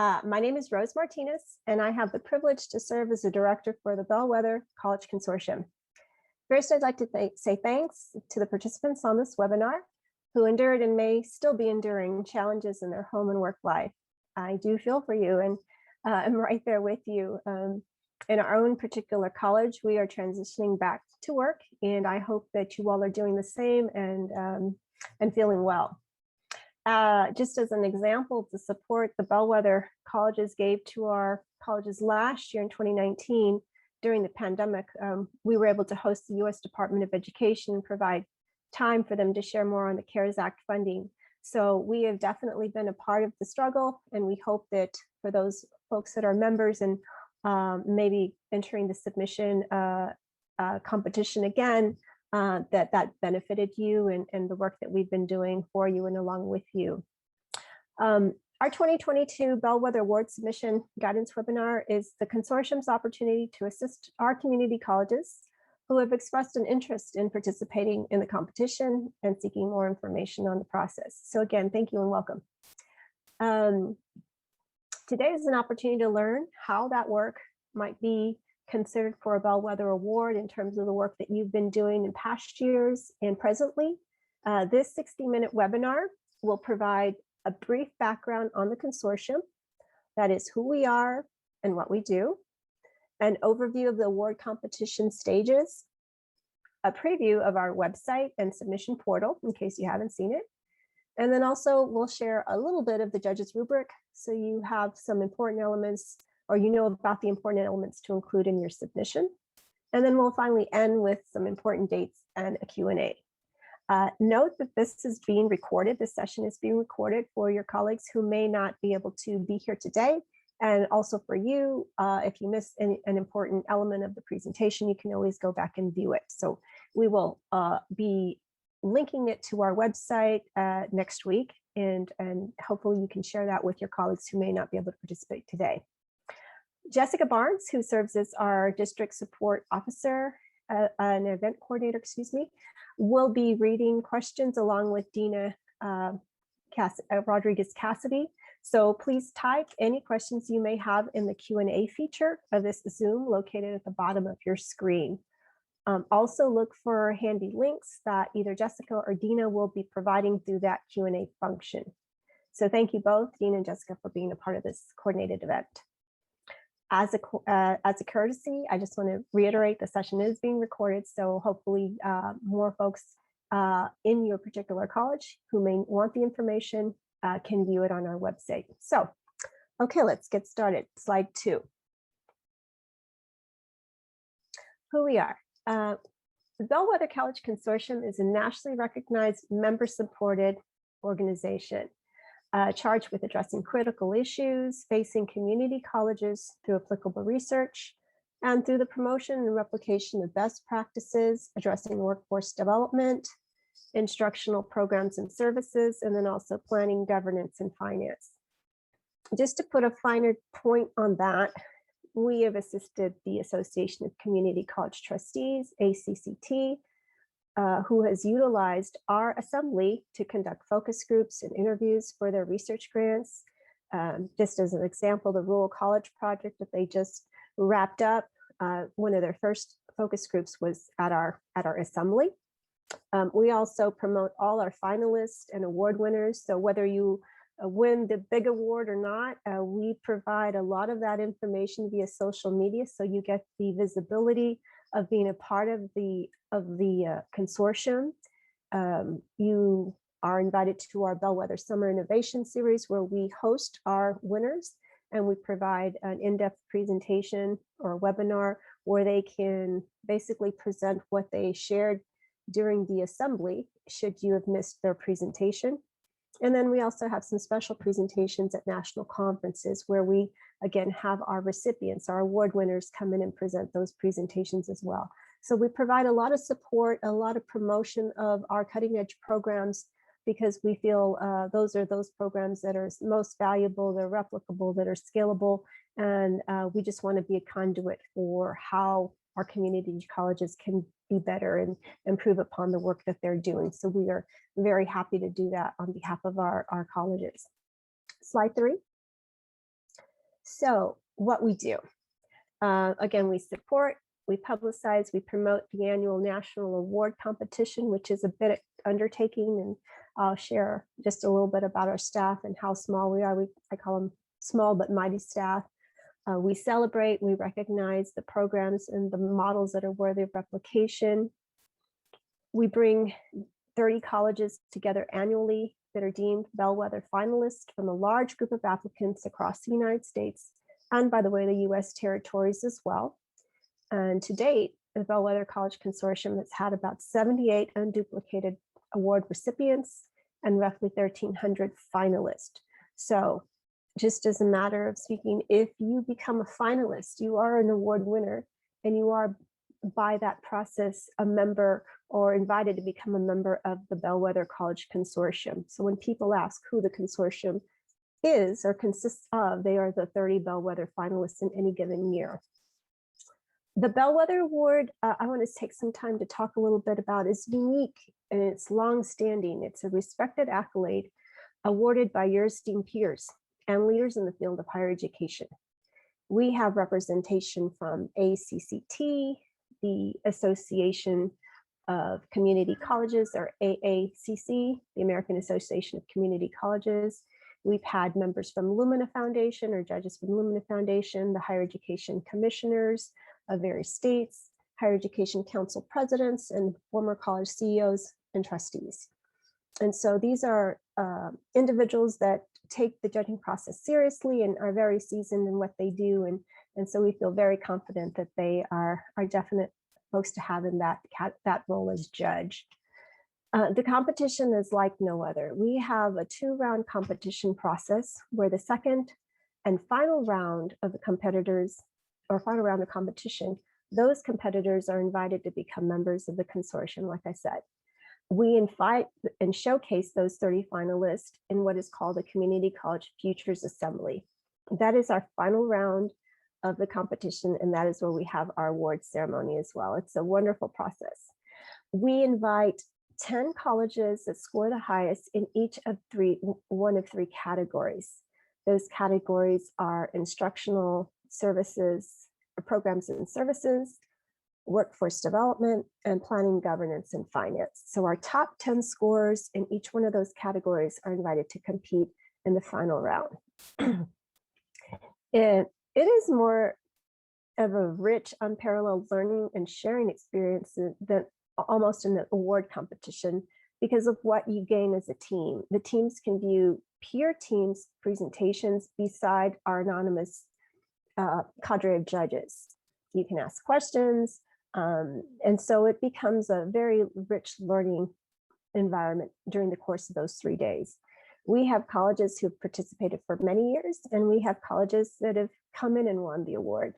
My name is Rose Martinez, and I have the privilege to serve as the director for the Bellwether College Consortium. First, I'd like to say thanks to the participants on this webinar who endured and may still be enduring challenges in their home and work life. I do feel for you, and I'm right there with you. In our own particular college, we are transitioning back to work, and I hope that you all are doing the same and feeling well. Just as an example, the support the Bellwether colleges gave to our colleges last year in 2019 during the pandemic, we were able to host the U.S. Department of Education and provide time for them to share more on the CARES Act funding. So we have definitely been a part of the struggle, and we hope that for those folks that are members and maybe entering the submission competition again, that benefited you and the work that we've been doing for you and along with you. Our 2022 Bellwether Award submission guidance webinar is the consortium's opportunity to assist our community colleges who have expressed an interest in participating in the competition and seeking more information on the process. So again, thank you and welcome. Today is an opportunity to learn how that work might be considered for a Bellwether Award in terms of the work that you've been doing in past years and presently. This 60-minute webinar will provide a brief background on the consortium, that is who we are and what we do, an overview of the award competition stages, a preview of our website and submission portal in case you haven't seen it, and then also we'll share a little bit of the judges rubric so you have some important elements or you know about the important elements to include in your submission. And then we'll finally end with some important dates and a Q&A. Note that this is being recorded. This session is being recorded for your colleagues who may not be able to be here today. And also for you, if you miss an important element of the presentation, you can always go back and view it. So we will be linking it to our website next week, and hopefully you can share that with your colleagues who may not be able to participate today. Jessica Barnes, who serves as our district support officer, an event coordinator, excuse me, will be reading questions along with Dina Rodriguez Cassidy. So please type any questions you may have in the Q&A feature of this Zoom located at the bottom of your screen. Also look for handy links that either Jessica or Dina will be providing through that Q&A function. So thank you both, Dina and Jessica, for being a part of this coordinated event. As a courtesy, I just want to reiterate the session is being recorded, so hopefully more folks in your particular college who may want the information can view it on our website. So, okay, let's get started. Slide 2. Who we are. The Bellwether College Consortium is a nationally recognized member-supported organization charged with addressing critical issues facing community colleges through applicable research and through the promotion and replication of best practices, addressing workforce development, instructional programs and services, and then also planning, governance, and finance. Just to put a finer point on that, we have assisted the Association of Community College Trustees, ACCT, who has utilized our assembly to conduct focus groups and interviews for their research grants. Just as an example, the Rural College project that they just wrapped up, one of their first focus groups was at our assembly. We also promote all our finalists and award winners. So whether you win the big award or not, we provide a lot of that information via social media, so you get the visibility of being a part of the consortium. You are invited to our Bellwether Summer Innovation Series, where we host our winners and we provide an in-depth presentation or webinar where they can basically present what they shared during the assembly, should you have missed their presentation. And then we also have some special presentations at national conferences where we, again, have our recipients, our award winners, come in and present those presentations as well. So we provide a lot of support, a lot of promotion of our cutting edge programs, because we feel those are those programs that are most valuable, they're replicable, that are scalable. And we just want to be a conduit for how our community colleges can be better and improve upon the work that they're doing. So we are very happy to do that on behalf of our colleges. Slide 3. So what we do, again, we support, we publicize, we promote the annual national award competition, which is a bit undertaking, and I'll share just a little bit about our staff and how small we are. I call them small but mighty staff. We celebrate, we recognize the programs and the models that are worthy of replication. We bring 30 colleges together annually that are deemed Bellwether finalists from a large group of applicants across the United States, and by the way, the US territories as well. And to date, the Bellwether College Consortium has had about 78 unduplicated award recipients and roughly 1,300 finalists. So just as a matter of speaking, if you become a finalist, you are an award winner, and you are by that process a member or invited to become a member of the Bellwether College Consortium. So when people ask who the consortium is or consists of, they are the 30 Bellwether finalists in any given year. The Bellwether Award, I want to take some time to talk a little bit about, is unique and it's long-standing. It's a respected accolade awarded by your esteemed peers and leaders in the field of higher education. We have representation from ACCT, the Association of Community Colleges, or AACC, the American Association of Community Colleges. We've had members from Lumina Foundation, or judges from Lumina Foundation, the higher education commissioners of various states, higher education council presidents, and former college CEOs and trustees. And so these are individuals that take the judging process seriously and are very seasoned in what they do. And so we feel very confident that they are definite folks to have in that role as judge. The competition is like no other. We have a 2-round competition process where the second and final round of the competitors, or final round of competition, those competitors are invited to become members of the consortium, like I said. We invite and showcase those 30 finalists in what is called a Community College Futures Assembly. That is our final round of the competition, and that is where we have our award ceremony as well. It's a wonderful process. We invite 10 colleges that score the highest in each of one of three categories. Those categories are instructional services, programs and services, workforce development, and planning, governance, and finance. So our top 10 scores in each one of those categories are invited to compete in the final round. It is more of a rich, unparalleled learning and sharing experience than almost an award competition, because of what you gain as a team. The teams can view peer teams' presentations beside our anonymous cadre of judges. You can ask questions, and so it becomes a very rich learning environment during the course of those 3 days. We have colleges who have participated for many years, and we have colleges that have come in and won the award.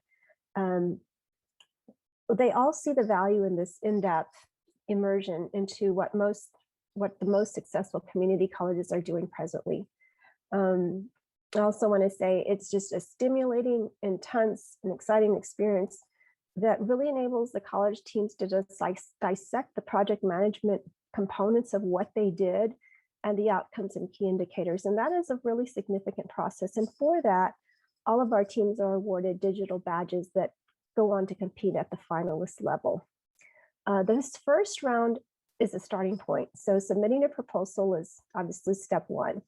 They all see the value in this in-depth immersion into what the most successful community colleges are doing presently. I also want to say it's just a stimulating, intense, and exciting experience that really enables the college teams to just dissect the project management components of what they did and the outcomes and key indicators. And that is a really significant process. And for that, all of our teams are awarded digital badges that go on to compete at the finalist level. This first round is a starting point. So submitting a proposal is obviously step one.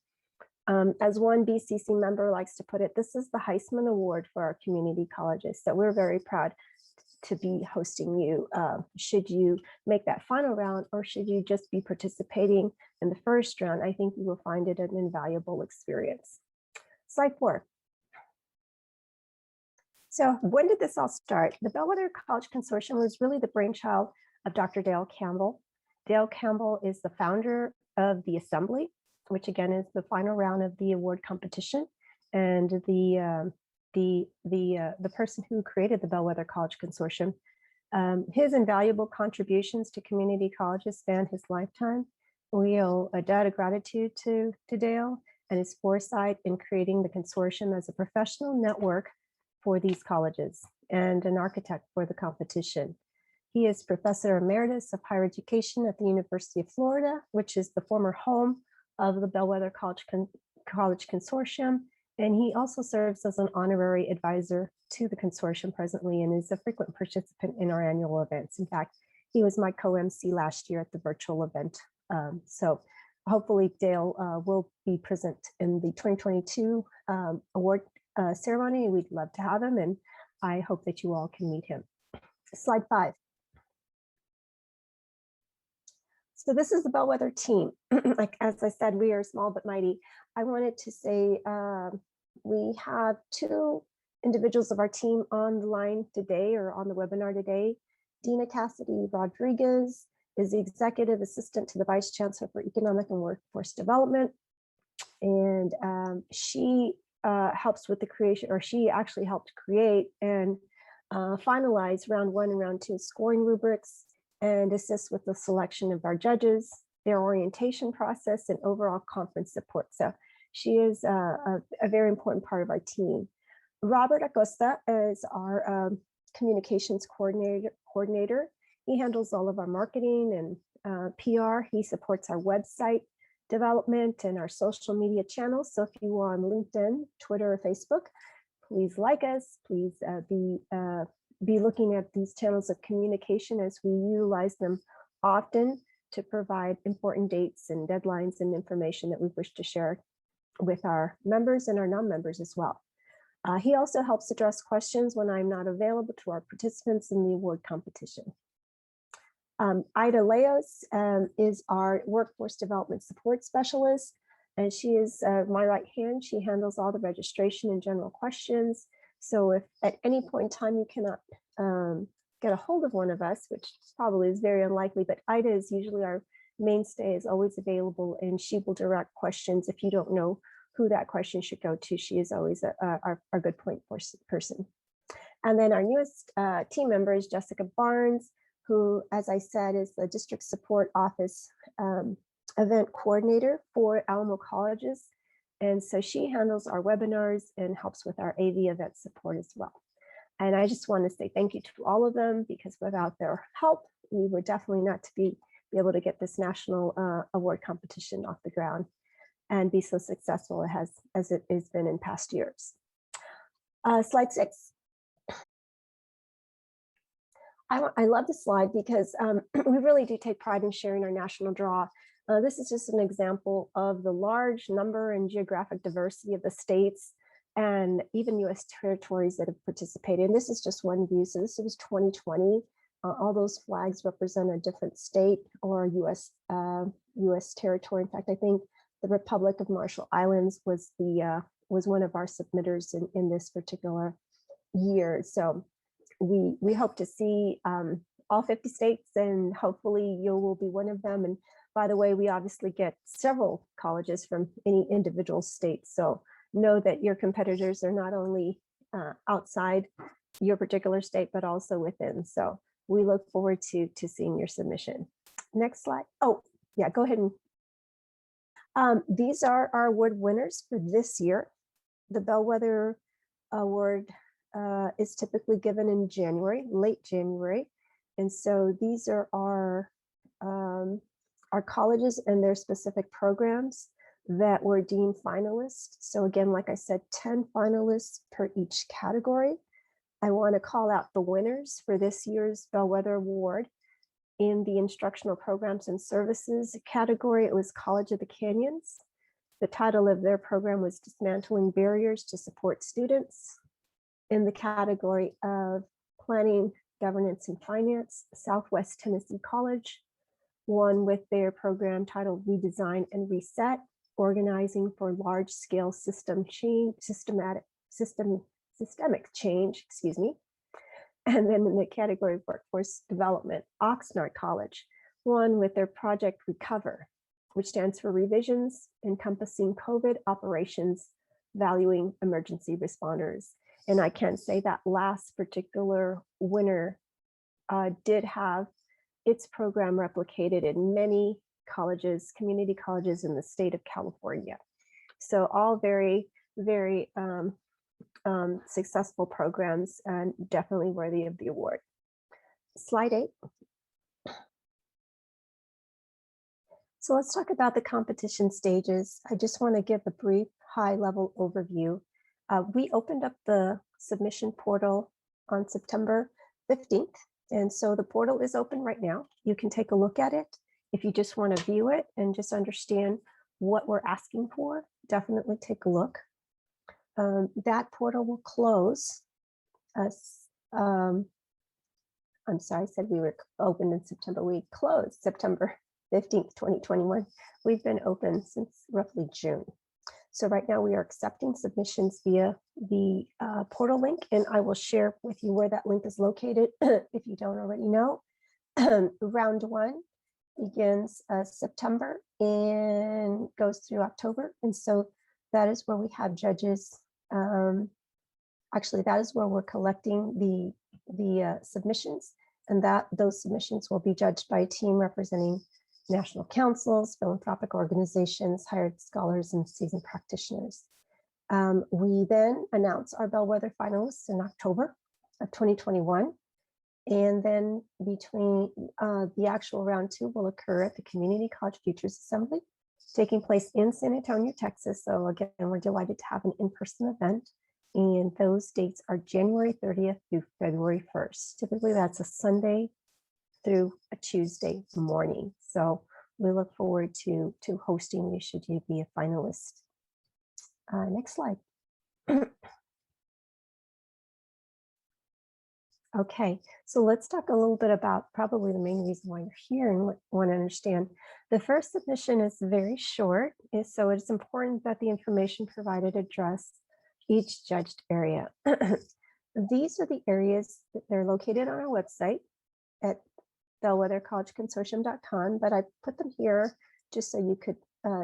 As one BCC member likes to put it, this is the Heisman Award for our community colleges. So we're very proud to be hosting you. Should you make that final round, or should you just be participating in the first round, I think you will find it an invaluable experience. Slide 4. So when did this all start? The Bellwether College Consortium was really the brainchild of Dr. Dale Campbell. Dale Campbell is the founder of the Assembly, which again is the final round of the award competition, and the person who created the Bellwether College Consortium. His invaluable contributions to community colleges span his lifetime. We owe a debt of gratitude to Dale and his foresight in creating the consortium as a professional network for these colleges and an architect for the competition. He is Professor Emeritus of Higher Education at the University of Florida, which is the former home of the Bellwether College Consortium, And he also serves as an honorary advisor to the consortium presently and is a frequent participant in our annual events. In fact, he was my co-MC last year at the virtual event. So hopefully Dale will be present in the 2022 award ceremony. We'd love to have him, and I hope that you all can meet him. Slide 5. So this is the Bellwether team. Like, as I said, we are small but mighty. I wanted to say we have 2 individuals of our team on the line today or on the webinar today. Dina Cassidy Rodriguez is the Executive Assistant to the Vice Chancellor for Economic and Workforce Development. And she helps with the creation, or she actually helped create and finalize round 1 and round 2 scoring rubrics, and assist with the selection of our judges, their orientation process, and overall conference support. So she is a very important part of our team. Robert Acosta is our communications coordinator. He handles all of our marketing and PR. He supports our website development and our social media channels. So if you are on LinkedIn, Twitter, or Facebook, please like us. Please be looking at these channels of communication, as we utilize them often to provide important dates and deadlines and information that we wish to share with our members and our non-members as well. He also helps address questions when I'm not available to our participants in the award competition. Ida Leos is our workforce development support specialist, and she is my right hand. She handles all the registration and general questions. So if at any point in time you cannot get a hold of one of us, which probably is very unlikely, but Ida is usually our mainstay, is always available, and she will direct questions. If you don't know who that question should go to, she is always our good point person. And then our newest team member is Jessica Barnes, who, as I said, is the District Support Office event coordinator for Alamo Colleges. And so she handles our webinars and helps with our AV event support as well. And I just want to say thank you to all of them, because without their help, we would definitely not be able to get this national award competition off the ground and be so successful as it has been in past years. Slide 6. I love this slide because we really do take pride in sharing our national draw. This is just an example of the large number and geographic diversity of the states and even US territories that have participated. And this is just one view. So this was 2020. All those flags represent a different state or US territory. In fact, I think the Republic of Marshall Islands was one of our submitters in this particular year. So we hope to see all 50 states, and hopefully you will be one of them. And by the way, we obviously get several colleges from any individual state. So know that your competitors are not only outside your particular state, but also within. So we look forward to seeing your submission. Next slide. Oh, yeah, go ahead. And these are our award winners for this year. The Bellwether Award is typically given in January, late January. And so these are our colleges and their specific programs that were deemed finalists. So again, like I said, 10 finalists per each category. I want to call out the winners for this year's Bellwether Award. In the Instructional Programs and Services category, it was College of the Canyons. The title of their program was Dismantling Barriers to Support Students. In the category of Planning, Governance, and Finance, Southwest Tennessee College won with their program titled Redesign and Reset, Organizing for Large-Scale Systemic Change, excuse me. And then in the category of Workforce Development, Oxnard College won with their project Recover, which stands for Revisions Encompassing COVID Operations, Valuing Emergency Responders. And I can say that last particular winner did have its program replicated in many colleges, community colleges in the state of California. So all very, very successful programs and definitely worthy of the award. Slide 8. So let's talk about the competition stages. I just want to give a brief high-level overview. We opened up the submission portal on September 15th, and so the portal is open right now. You can take a look at it. If you just want to view it and just understand what we're asking for, definitely take a look. That portal will close. I'm sorry, I said we were open in September. We closed September 15th, 2021. We've been open since roughly June. So right now we are accepting submissions via the portal link, and I will share with you where that link is located if you don't already know. Round 1 begins September and goes through October. And so that is where we have judges. Actually, that is where we're collecting the submissions, and those submissions will be judged by a team representing national councils, philanthropic organizations, hired scholars, and seasoned practitioners. We then announce our Bellwether finalists in October of 2021. And then between the actual round 2 will occur at the Community College Features Assembly, taking place in San Antonio, Texas. So again, we're delighted to have an in-person event. And those dates are January 30th through February 1st. Typically that's a Sunday through a Tuesday morning. So we look forward to hosting you should you be a finalist. Next slide. Okay, so let's talk a little bit about probably the main reason why you're here and want to understand. The first submission is very short, so it's important that the information provided address each judged area. These are the areas that they're located on our website at bellwethercollegeconsortium.com, but I put them here just so you could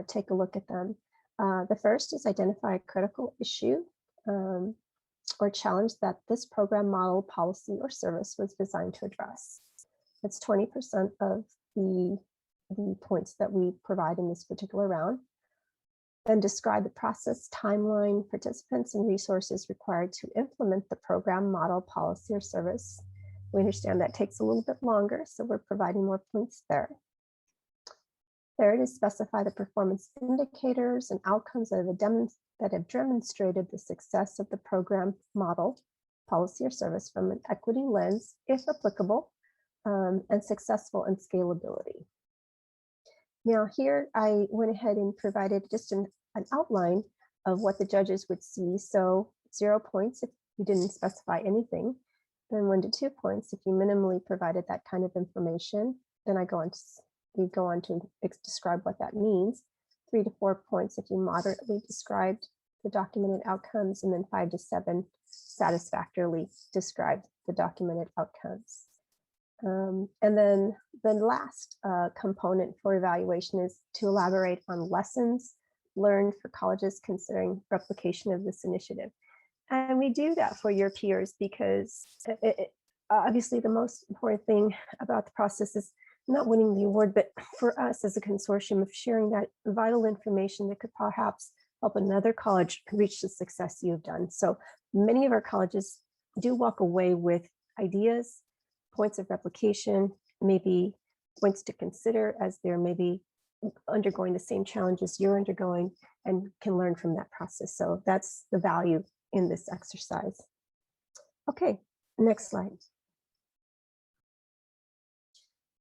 take a look at them. The first is identify a critical issue or challenge that this program, model, policy, or service was designed to address. That's 20% of the points that we provide in this particular round. Then describe the process, timeline, participants, and resources required to implement the program, model, policy, or service. We understand that takes a little bit longer, so we're providing more points there. Third is specify the performance indicators and outcomes that have demonstrated the success of the program, model, policy, or service from an equity lens, if applicable, and successful in scalability. Now here I went ahead and provided just an outline of what the judges would see. So 0 points if you didn't specify anything, then 1 to 2 points if you minimally provided that kind of information. Then we go on to describe what that means. 3 to 4 points if you moderately described the documented outcomes, and then 5 to 7 satisfactorily described the documented outcomes. And then the last component for evaluation is to elaborate on lessons learned for colleges considering replication of this initiative. And we do that for your peers because obviously the most important thing about the process is not winning the award, but for us as a consortium of sharing that vital information that could perhaps help another college reach the success you've done. So many of our colleges do walk away with ideas, points of replication, maybe points to consider as they're maybe undergoing the same challenges you're undergoing, and can learn from that process. So that's the value in this exercise. Okay, next slide.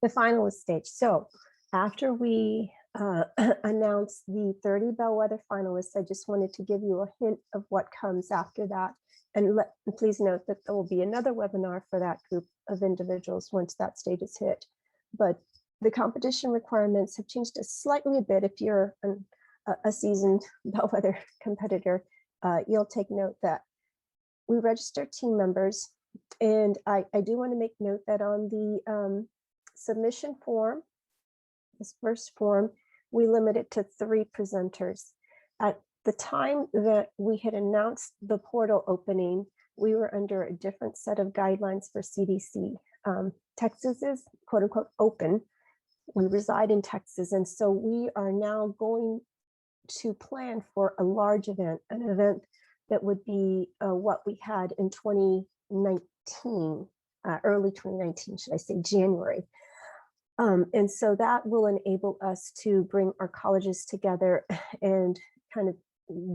The finalist stage. So after we announce the 30 Bellwether finalists, I just wanted to give you a hint of what comes after that. And please note that there will be another webinar for that group of individuals once that stage is hit. But the competition requirements have changed slightly a bit. If you're a seasoned Bellwether competitor, you'll take note that we register team members. And I do want to make note that on the submission form, this first form, we limit it to 3 presenters. At the time that we had announced the portal opening, we were under a different set of guidelines for CDC. Texas is quote unquote open. We reside in Texas. And so we are now going to plan for a large event, an event that would be what we had in 2019, early 2019, should I say January. And so that will enable us to bring our colleges together and kind of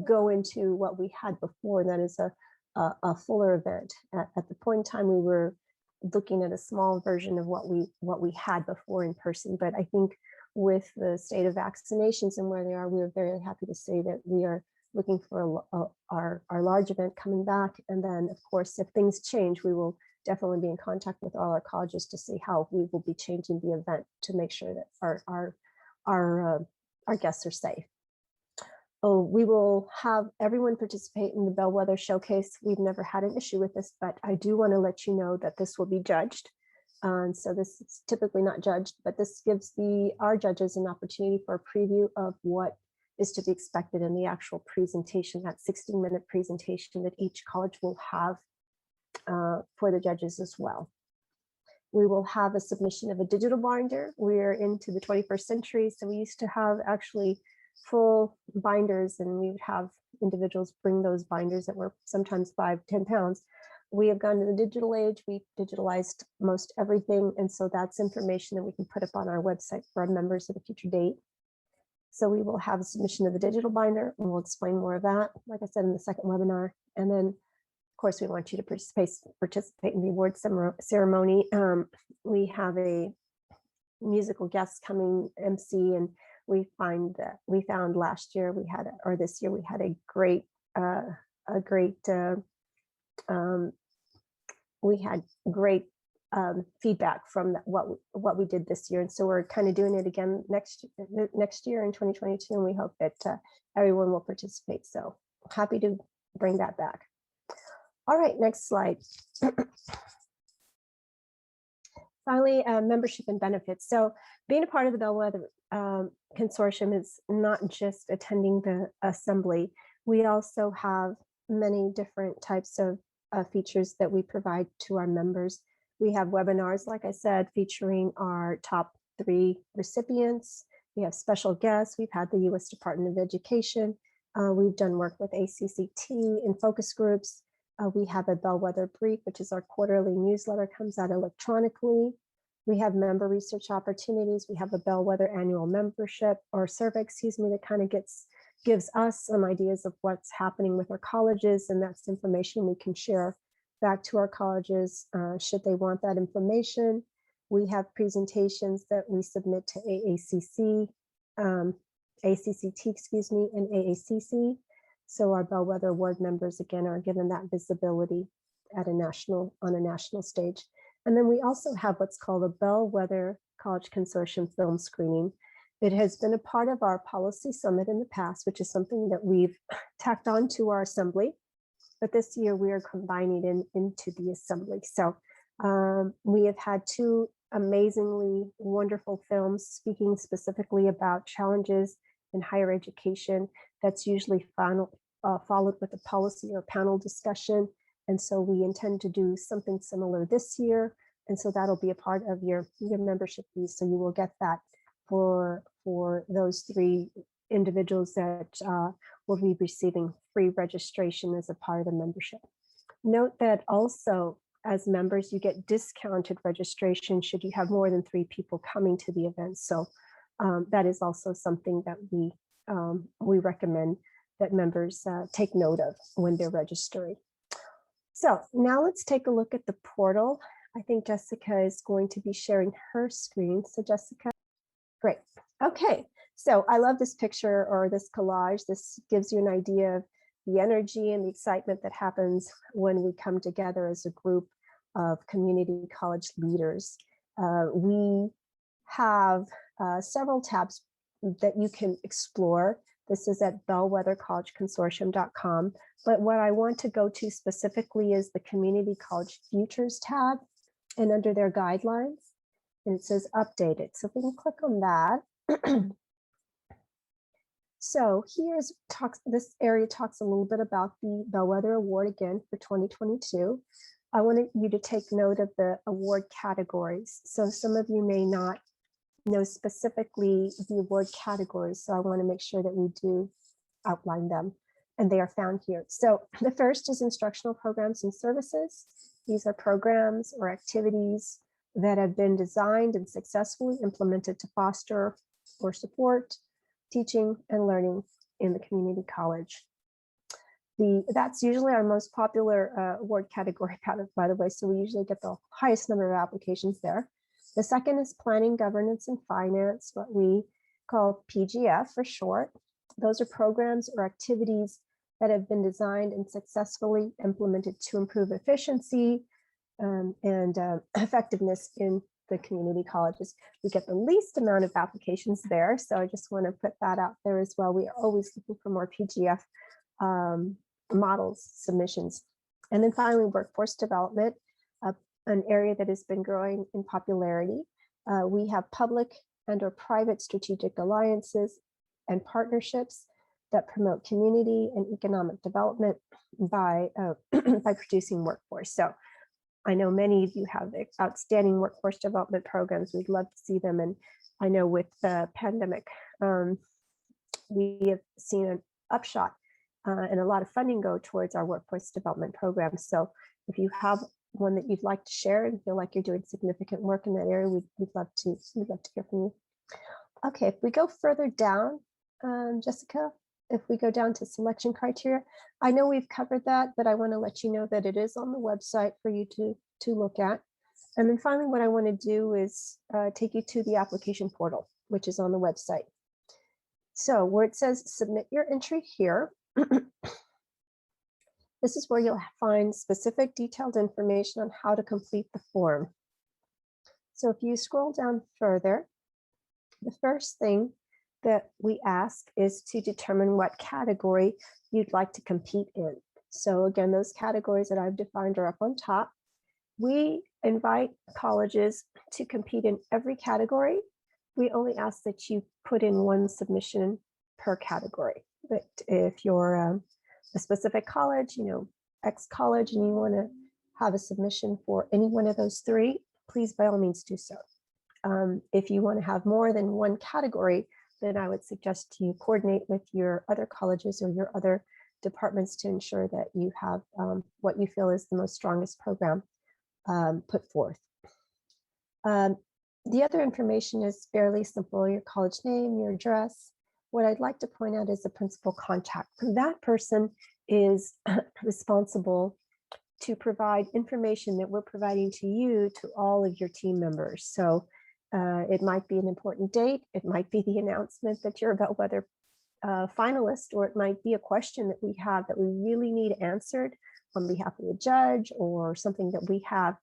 go into what we had before, and that is a fuller event. At the point in time, we were looking at a small version of what we had before in person. But I think with the state of vaccinations and where they are, we are very happy to say that we are looking for our large event coming back. And then, of course, if things change, we will definitely be in contact with all our colleges to see how we will be changing the event to make sure that our guests are safe. Oh, we will have everyone participate in the Bellwether Showcase. We've never had an issue with this, but I do want to let you know that this will be judged. And so this is typically not judged, but this gives our judges an opportunity for a preview of what is to be expected in the actual presentation, that 16-minute presentation that each college will have for the judges as well. We will have a submission of a digital binder. We're into the 21st century, so we used to have actually full binders, and we would have individuals bring those binders that were sometimes 5-10 pounds. We have gone to the digital age. We've digitalized most everything, and so that's information that we can put up on our website for our members at a future date. So we will have a submission of the digital binder, and we'll explain more of that, like I said, in the second webinar. And then, of course, we want you to participate in the award ceremony. We have a musical guest coming MC, and we found last year this year we had a great feedback from what we did this year, and so we're kind of doing it again next year in 2022, and we hope that everyone will participate. So happy to bring that back. All right, next slide. Finally, membership and benefits. So being a part of the Bellwether Consortium is not just attending the assembly. We also have many different types of features that we provide to our members. We have webinars, like I said, featuring our top 3 recipients. We have special guests. We've had the U.S. Department of Education. We've done work with ACCT in focus groups. We have a Bellwether Brief, which is our quarterly newsletter, comes out electronically. We have member research opportunities. We have a Bellwether annual membership or survey, that kind of gives us some ideas of what's happening with our colleges, and that's information we can share back to our colleges should they want that information. We have presentations that we submit to ACCT, and AACC. So our Bellwether Award members, again, are given that visibility on a national stage. And then we also have what's called a Bellwether College Consortium film screening. It has been a part of our policy summit in the past, which is something that we've tacked on to our assembly. But this year we are combining it into the assembly. So we have had 2 amazingly wonderful films speaking specifically about challenges in higher education. That's usually followed with a policy or panel discussion. And so we intend to do something similar this year. And so that'll be a part of your membership fees. So you will get that for those 3 individuals that will be receiving free registration as a part of the membership. Note that also as members, you get discounted registration should you have more than 3 people coming to the event. So that is also something that we recommend that members take note of when they're registering. So now let's take a look at the portal. I think Jessica is going to be sharing her screen. So Jessica, great. Okay, so I love this picture or this collage. This gives you an idea of the energy and the excitement that happens when we come together as a group of community college leaders. We have several tabs that you can explore. This is at bellwethercollegeconsortium.com. But what I want to go to specifically is the Community College Futures tab, and under their guidelines, and it says updated. So if we can click on that. So this area talks a little bit about the Bellwether Award again for 2022. I wanted you to take note of the award categories. So some of you may not know specifically the award categories, so I want to make sure that we do outline them, and they are found here. So the first is Instructional Programs and Services. These are programs or activities that have been designed and successfully implemented to foster or support teaching and learning in the community college. That's usually our most popular award category, by the way, so we usually get the highest number of applications there. The second is planning, governance, and finance, what we call PGF for short. Those are programs or activities that have been designed and successfully implemented to improve efficiency and effectiveness in the community colleges. We get the least amount of applications there, so I just want to put that out there as well. We are always looking for more PGF models, submissions. And then finally, workforce development, an area that has been growing in popularity. We have public and or private strategic alliances and partnerships that promote community and economic development by, by producing workforce. So I know many of you have outstanding workforce development programs. We'd love to see them. And I know with the pandemic, we have seen an upshot and a lot of funding go towards our workforce development programs. So if you have one that you'd like to share and feel like you're doing significant work in that area, we'd love to hear from you. Okay, if we go further down, Jessica, if we go down to selection criteria, I know we've covered that, but I want to let you know that it is on the website for you to look at. And then finally, what I want to do is take you to the application portal, which is on the website. So where it says submit your entry here, this is where you'll find specific detailed information on how to complete the form. So if you scroll down further, the first thing that we ask is to determine what category you'd like to compete in. So again, those categories that I've defined are up on top. We invite colleges to compete in every category. We only ask that you put in one submission per category. But if you're a specific college, X college, and you want to have a submission for any one of those three, please by all means do so. If you want to have more than one category, then I would suggest you coordinate with your other colleges or your other departments to ensure that you have what you feel is the most strongest program put forth. The other information is fairly simple: your college name, your address. What I'd like to point out is the principal contact. That person is responsible to provide information that we're providing to you to all of your team members. So it might be an important date, it might be the announcement that you're a Bellwether finalist, or it might be a question that we have that we really need answered on behalf of the judge, or something that we have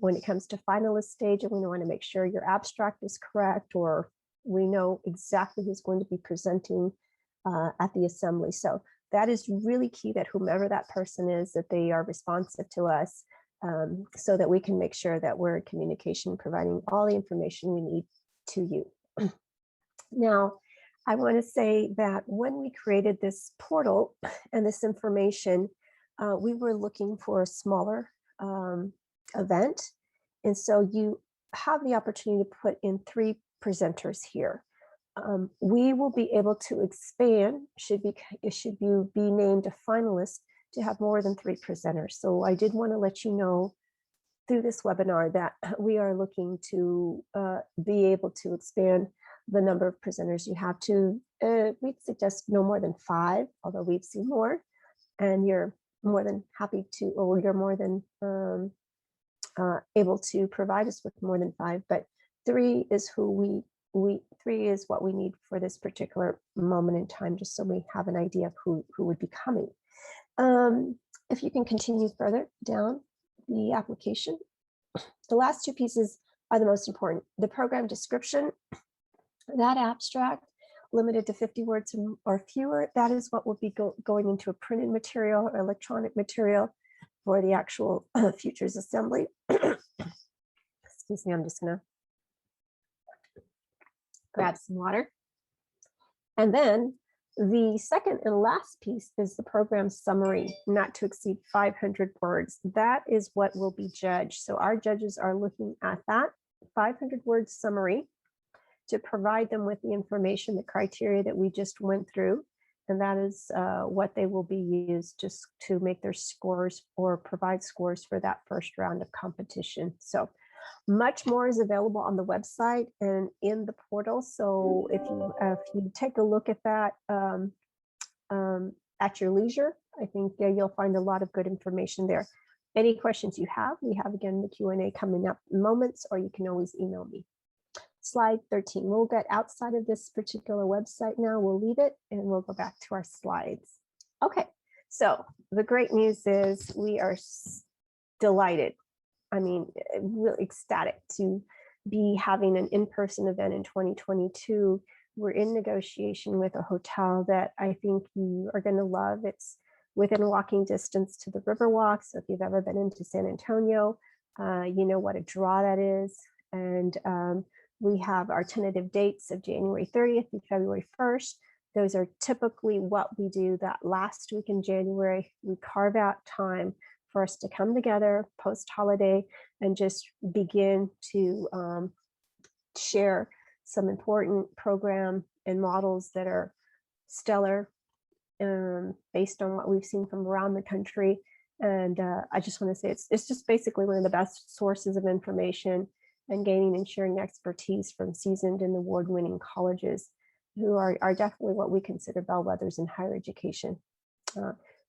when it comes to finalist stage, and we want to make sure your abstract is correct, or we know exactly who's going to be presenting at the assembly. So that is really key, that whomever that person is, that they are responsive to us, so that we can make sure that we're in communication, providing all the information we need to you. Now, I want to say that when we created this portal and this information, we were looking for a smaller event. And so you have the opportunity to put in 3 presenters here. We will be able to expand, should you be named a finalist, to have more than 3 presenters. So I did want to let you know through this webinar that we are looking to be able to expand the number of presenters you have to, we'd suggest no more than 5, although we've seen more, and you're more than happy to, or you're more than able to provide us with more than 5, but 3 is who 3 is what we need for this particular moment in time, just so we have an idea of who would be coming. If you can continue further down the application, the last 2 pieces are the most important. The program description, that abstract, limited to 50 words or fewer, that is what will be going into a printed material or electronic material for the actual futures assembly. Excuse me, I'm just gonna grab some water. And then the second and last piece is the program summary, not to exceed 500 words. That is what will be judged. So our judges are looking at that 500 word summary to provide them with the information, the criteria that we just went through. And that is what they will be used just to make their scores or provide scores for that first round of competition. So Much more is available on the website and in the portal. So if you take a look at that at your leisure, I think you'll find a lot of good information there. Any questions you have, we have again the Q&A coming up in moments, or you can always email me. Slide 13. We'll get outside of this particular website now. We'll leave it and we'll go back to our slides. Okay, so the great news is we are delighted. I mean, really ecstatic to be having an in-person event in 2022. We're in negotiation with a hotel that I think you are going to love. It's within walking distance to the Riverwalk. So if you've ever been into San Antonio, you know what a draw that is. And we have our tentative dates of January 30th and February 1st. Those are typically what we do that last week in January. We carve out time for us to come together post-holiday and just begin to share some important program and models that are stellar based on what we've seen from around the country. And I just want to say it's just basically one of the best sources of information and gaining and sharing expertise from seasoned and award-winning colleges who are definitely what we consider bellwethers in higher education.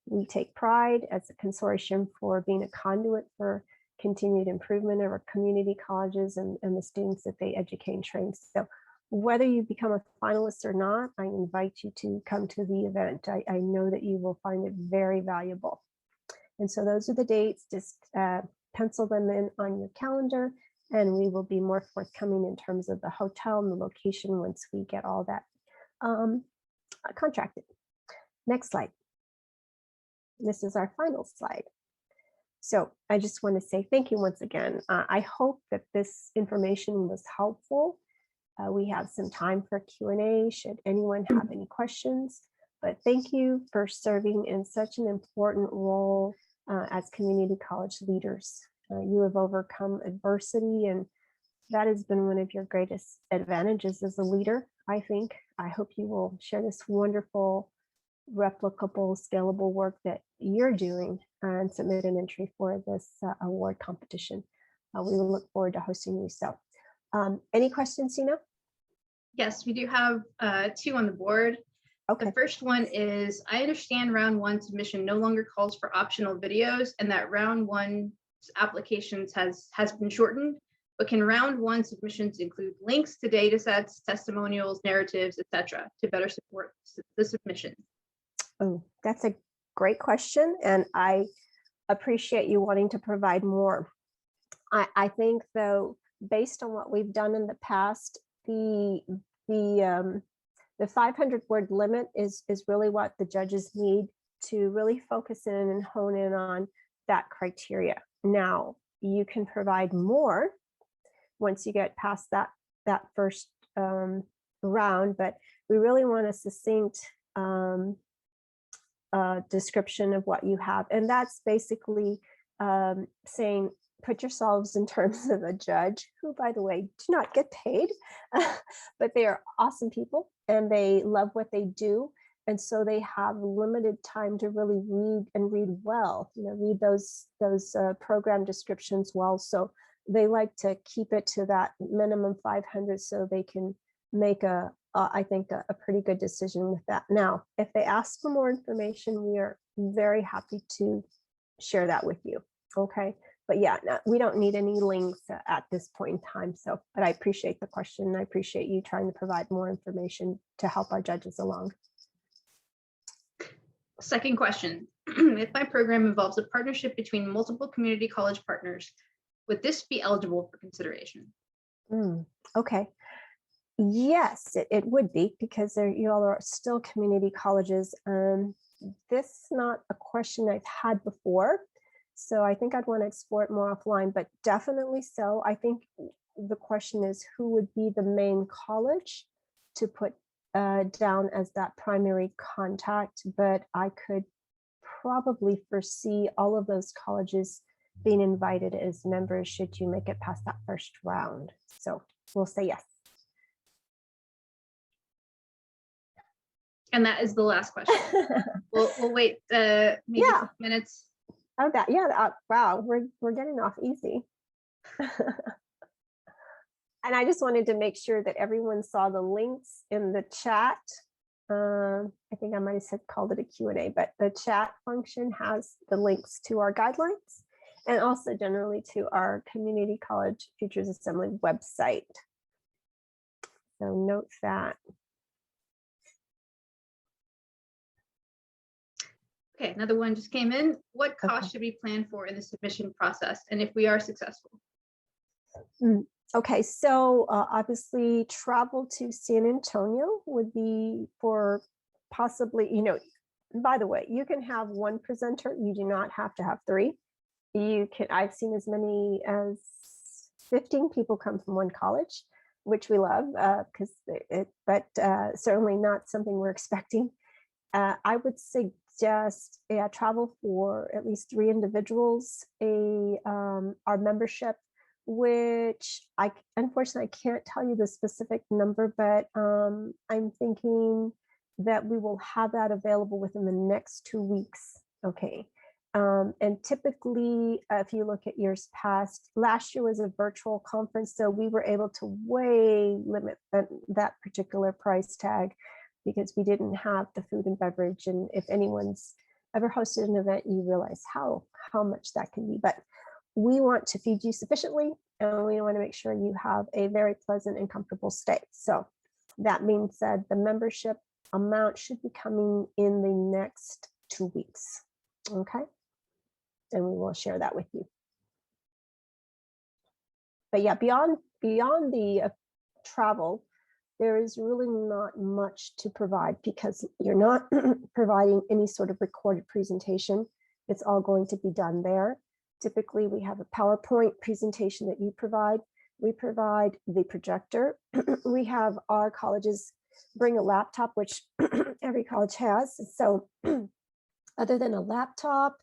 We take pride as a consortium for being a conduit for continued improvement of our community colleges and the students that they educate and train. So whether you become a finalist or not, I invite you to come to the event. I know that you will find it very valuable. And so those are the dates. Just pencil them in on your calendar, and we will be more forthcoming in terms of the hotel and the location once we get all that contracted. Next slide. This is our final slide. So I just want to say thank you once again. I hope that this information was helpful. We have some time for Q&A should anyone have any questions, but thank you for serving in such an important role as community college leaders. You have overcome adversity, and that has been one of your greatest advantages as a leader, I think. I hope you will share this wonderful, replicable, scalable work that you're doing and submit an entry for this award competition. We will look forward to hosting you. So any questions, Sina? Yes, we do have two on the board. Okay. The first one is, I understand round one submission no longer calls for optional videos and that round one applications has been shortened, but can round one submissions include links to data sets, testimonials, narratives, etc., to better support the submission? Oh, that's a great question, and I appreciate you wanting to provide more. I think, though, based on what we've done in the past, the 500 word limit is really what the judges need to really focus in and hone in on that criteria. Now, you can provide more once you get past that first round, but we really want a succinct description of what you have. And that's basically saying, put yourselves in terms of a judge who, by the way, do not get paid, but they are awesome people and they love what they do. And so they have limited time to really read and read well, read those program descriptions well. So they like to keep it to that minimum 500 so they can make I think a pretty good decision with that. Now, if they ask for more information, we are very happy to share that with you. Okay. But yeah, no, we don't need any links at this point in time. So, but I appreciate the question. I appreciate you trying to provide more information to help our judges along. Second question. If my program involves a partnership between multiple community college partners, would this be eligible for consideration? Okay. Yes, it would be, because you all are still community colleges. This is not a question I've had before, so I think I'd want to explore it more offline, but definitely so. I think the question is, who would be the main college to put down as that primary contact, but I could probably foresee all of those colleges being invited as members should you make it past that first round. So we'll say yes. And that is the last question. we'll wait maybe 5 minutes. Oh, wow, we're getting off easy. And I just wanted to make sure that everyone saw the links in the chat. I think I might have said called it a Q&A, but the chat function has the links to our guidelines and also generally to our Community College Features Assembly website. So note that. Okay, another one just came in. What cost Okay. should we plan for in the submission process, and if we are successful? Okay, so obviously travel to San Antonio would be for possibly, by the way, you can have one presenter. You do not have to have three. You can, I've seen as many as 15 people come from one college, which we love because certainly not something we're expecting. I would suggest travel for at least 3 individuals, our membership, which unfortunately I can't tell you the specific number, but I'm thinking that we will have that available within the next 2 weeks. Okay. And typically, if you look at years past, last year was a virtual conference, so we were able to way limit that particular price tag because we didn't have the food and beverage. And if anyone's ever hosted an event, you realize how much that can be. But we want to feed you sufficiently, and we want to make sure you have a very pleasant and comfortable stay. So that being said, the membership amount should be coming in the next 2 weeks. Okay. And we will share that with you. But yeah, beyond the travel, there is really not much to provide because you're not providing any sort of recorded presentation. It's all going to be done there. Typically, we have a PowerPoint presentation that you provide. We provide the projector. We have our colleges bring a laptop, which every college has. So other than a laptop,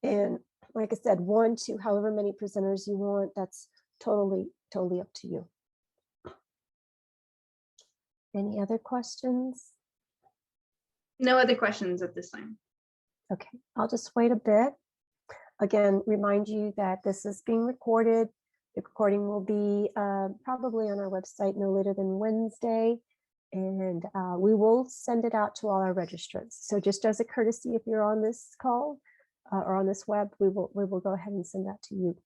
and like I said, 1 to however many presenters you want, that's totally up to you. Any other questions? No other questions at this time. Okay, I'll just wait a bit. Again, remind you that this is being recorded. The recording will be probably on our website no later than Wednesday. And we will send it out to all our registrants. So just as a courtesy, if you're on this call or on this web, we will go ahead and send that to you.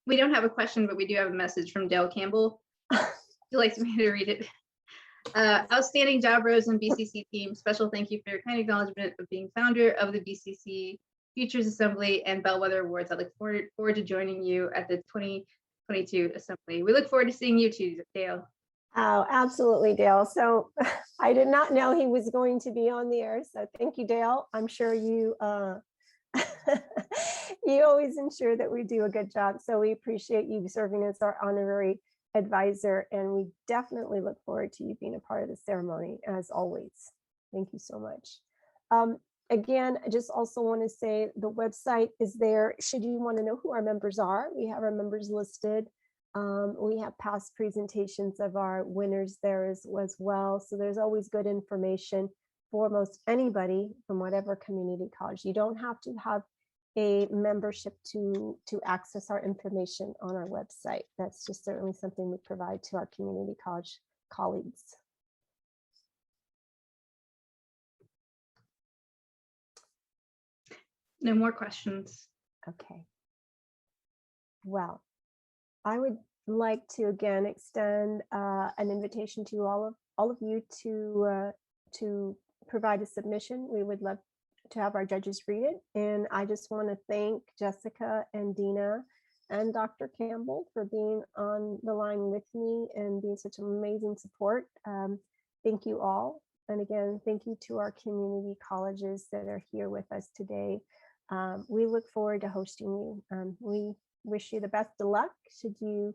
We don't have a question, but we do have a message from Dale Campbell. He likes me to read it. Outstanding job, Rose and BCC team. Special thank you for your kind acknowledgement of being founder of the BCC Features Assembly and Bellwether Awards. I look forward to joining you at the 2022 Assembly. We look forward to seeing you too, Dale. Oh, absolutely, Dale. So I did not know he was going to be on the air. So thank you, Dale. I'm sure you you always ensure that we do a good job. So we appreciate you serving as our honorary advisor, and we definitely look forward to you being a part of the ceremony as always. Thank you so much. Again, I just also want to say the website is there. Should you want to know who our members are, we have our members listed. We have past presentations of our winners there as well. So there's always good information for most anybody from whatever community college. You don't have to have a membership to access our information on our website. That's just certainly something we provide to our community college colleagues. No more questions. Okay. Well, I would like to again extend an invitation to all of you to provide a submission. We would love to have our judges read it. And I just want to thank Jessica and Dina and Dr. Campbell for being on the line with me and being such amazing support. Thank you all. And again, thank you to our community colleges that are here with us today. We look forward to hosting you. We wish you the best of luck should you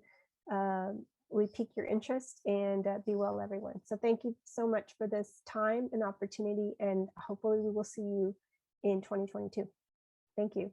we pique your interest, and be well, everyone. So thank you so much for this time and opportunity, and hopefully we will see you in 2022. Thank you.